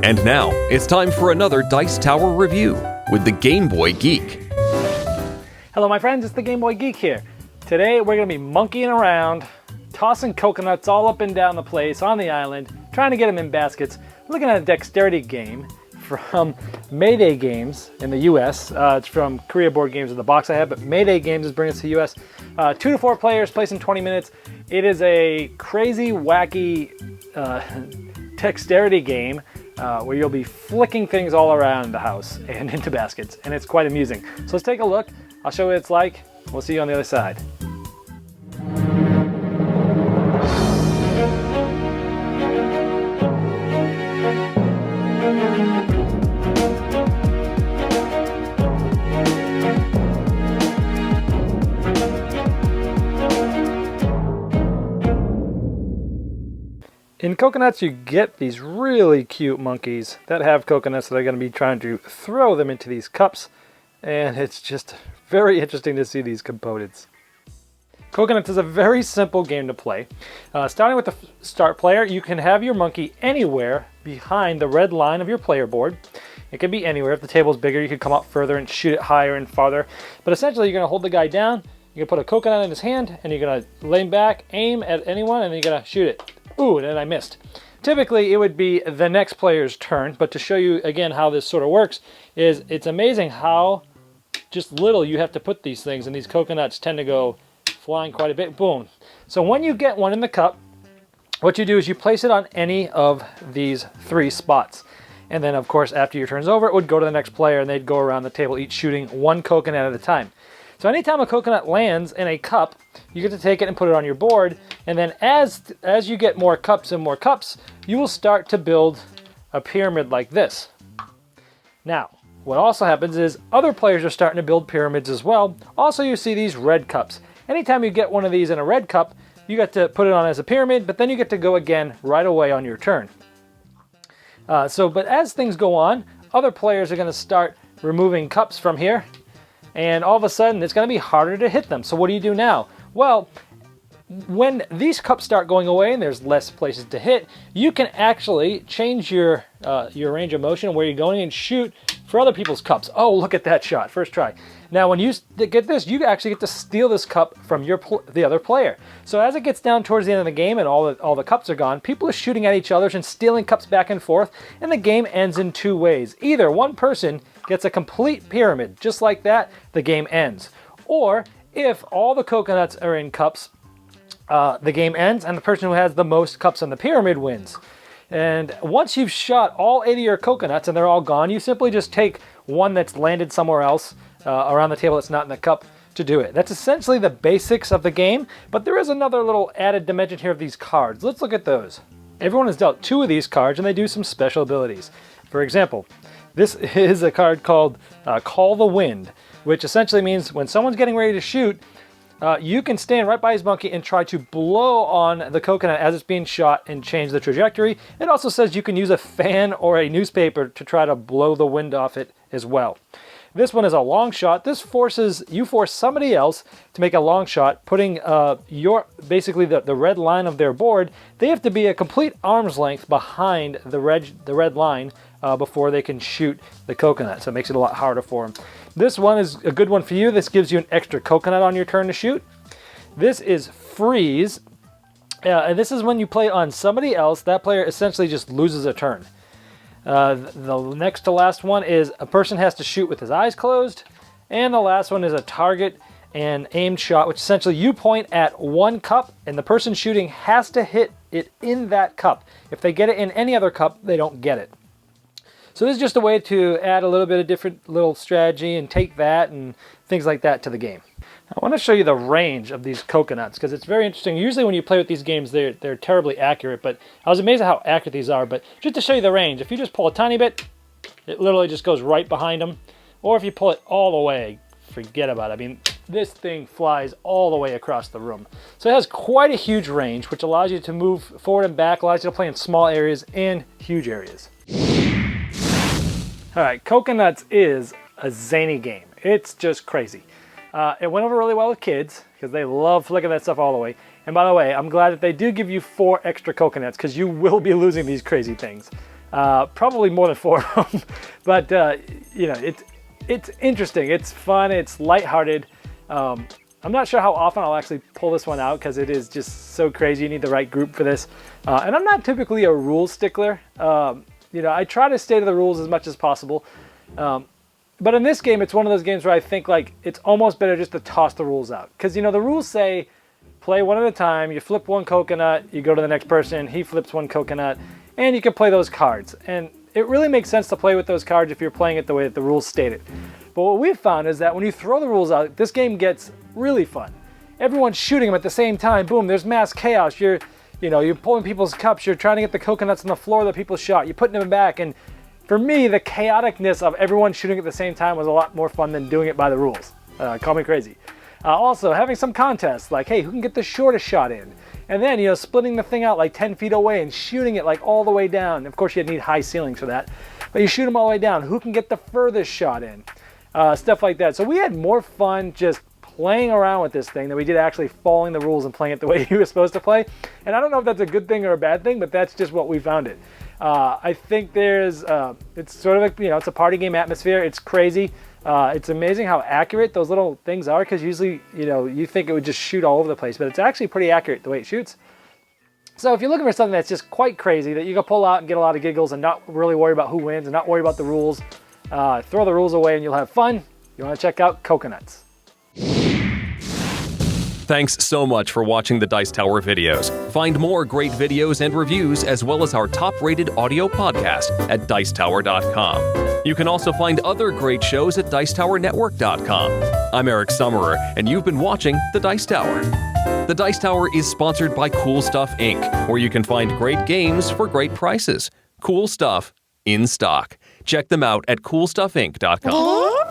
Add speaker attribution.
Speaker 1: And now, it's time for another Dice Tower review with the Game Boy Geek.
Speaker 2: Hello my friends, it's the Game Boy Geek here. Today we're going to be monkeying around, tossing coconuts all up and down the place on the island, trying to get them in baskets, looking at a dexterity game from Mayday Games in the US. It's from Korea Board Games in the box I have, but Mayday Games is bringing us to the US. 2 to 4 players, plays in 20 minutes. It is a crazy, wacky dexterity game where you'll be flicking things all around the house and into baskets, and it's quite amusing. So let's take a look. I'll show you what it's like. We'll see you on the other side. In coconuts, you get these really cute monkeys that have coconuts that are going to be trying to throw them into these cups, and it's just very interesting to see these components. Coconuts is a very simple game to play. Starting with the start player, you can have your monkey anywhere behind the red line of your player board. It can be anywhere. If the table's bigger, you can come up further and shoot it higher and farther. But essentially, you're going to hold the guy down, you're going to put a coconut in his hand, and you're going to lean back, aim at anyone, and then you're going to shoot it. Ooh, and then I missed. Typically, it would be the next player's turn, but to show you again how this sort of works, is it's amazing how just little you have to put these things, and these coconuts tend to go flying quite a bit. Boom. So when you get one in the cup, what you do is you place it on any of these 3 spots. And then, of course, after your turn's over, it would go to the next player, and they'd go around the table, each shooting 1 coconut at a time. So anytime a coconut lands in a cup, you get to take it and put it on your board, and then as you get more cups and more cups, you will start to build a pyramid like this. Now, what also happens is other players are starting to build pyramids as well. Also, you see these red cups. Anytime you get one of these in a red cup, you get to put it on as a pyramid, but then you get to go again right away on your turn. But as things go on, other players are going to start removing cups from here, and all of a sudden it's going to be harder to hit them. So what do you do now? Well, when these cups start going away and there's less places to hit, you can actually change your range of motion, where you're going, and shoot for other people's cups. Oh, look at that shot. First try. Now, when you get this, you actually get to steal this cup from the other player. So as it gets down towards the end of the game and all the cups are gone, people are shooting at each other and stealing cups back and forth, and the game ends in 2 ways. Either one person gets a complete pyramid, just like that, the game ends. Or if all the coconuts are in cups, the game ends, and the person who has the most cups on the pyramid wins. And once you've shot all 8 of your coconuts and they're all gone, you simply just take one that's landed somewhere else around the table that's not in the cup to do it. That's essentially the basics of the game, but there is another little added dimension here of these cards. Let's look at those. Everyone is dealt 2 of these cards, and they do some special abilities. For example, this is a card called Call the Wind, which essentially means when someone's getting ready to shoot, you can stand right by his monkey and try to blow on the coconut as it's being shot and change the trajectory. It also says you can use a fan or a newspaper to try to blow the wind off it as well. This one is a long shot. This force somebody else to make a long shot, putting basically the red line of their board. They have to be a complete arm's length behind the red line before they can shoot the coconut, so it makes it a lot harder for them. This one is a good one for you. This gives you an extra coconut on your turn to shoot. This is Freeze, and this is when you play on somebody else. That player essentially just loses a turn. The next to last one is a person has to shoot with his eyes closed, and the last one is a target and aimed shot, which essentially you point at 1 cup, and the person shooting has to hit it in that cup. If they get it in any other cup, they don't get it. So this is just a way to add a little bit of different little strategy and take that and things like that to the game. I want to show you the range of these coconuts because it's very interesting. Usually when you play with these games, they're terribly accurate, but I was amazed at how accurate these are. But just to show you the range, if you just pull a tiny bit, it literally just goes right behind them. Or if you pull it all the way, forget about it. I mean, this thing flies all the way across the room. So it has quite a huge range, which allows you to move forward and back, allows you to play in small areas and huge areas. All right, Coconuts is a zany game. It's just crazy. It went over really well with kids because they love flicking that stuff all the way. And by the way, I'm glad that they do give you 4 extra coconuts because you will be losing these crazy things. Probably more than 4 of them. But, it's interesting. It's fun. It's lighthearted. I'm not sure how often I'll actually pull this one out because it is just so crazy. You need the right group for this. And I'm not typically a rule stickler. I try to stay to the rules as much as possible. But in this game, it's one of those games where I think it's almost better just to toss the rules out. Because, the rules say play one at a time, you flip one coconut, you go to the next person, he flips one coconut, and you can play those cards. And it really makes sense to play with those cards if you're playing it the way that the rules state it. But what we've found is that when you throw the rules out, this game gets really fun. Everyone's shooting them at the same time. Boom, there's mass chaos. You're pulling people's cups. You're trying to get the coconuts on the floor that people shot. You're putting them back. And for me, the chaoticness of everyone shooting at the same time was a lot more fun than doing it by the rules. Call me crazy. Also, having some contests, like, hey, who can get the shortest shot in? And then, splitting the thing out 10 feet away and shooting it all the way down. Of course, you'd need high ceilings for that. But you shoot them all the way down. Who can get the furthest shot in? Stuff like that. So we had more fun just playing around with this thing than we did actually following the rules and playing it the way you were supposed to play. And I don't know if that's a good thing or a bad thing, but that's just what we found it. I think it's sort of it's a party game atmosphere. It's crazy. It's amazing how accurate those little things are, because usually, you think it would just shoot all over the place, but it's actually pretty accurate the way it shoots. So if you're looking for something that's just quite crazy, that you can pull out and get a lot of giggles and not really worry about who wins and not worry about the rules, throw the rules away and you'll have fun. You want to check out Coconuts.
Speaker 1: Thanks so much for watching the Dice Tower videos. Find more great videos and reviews, as well as our top-rated audio podcast at Dicetower.com. You can also find other great shows at Dicetowernetwork.com. I'm Eric Summerer, and you've been watching The Dice Tower. The Dice Tower is sponsored by Cool Stuff Inc., where you can find great games for great prices. Cool stuff in stock. Check them out at CoolStuffInc.com.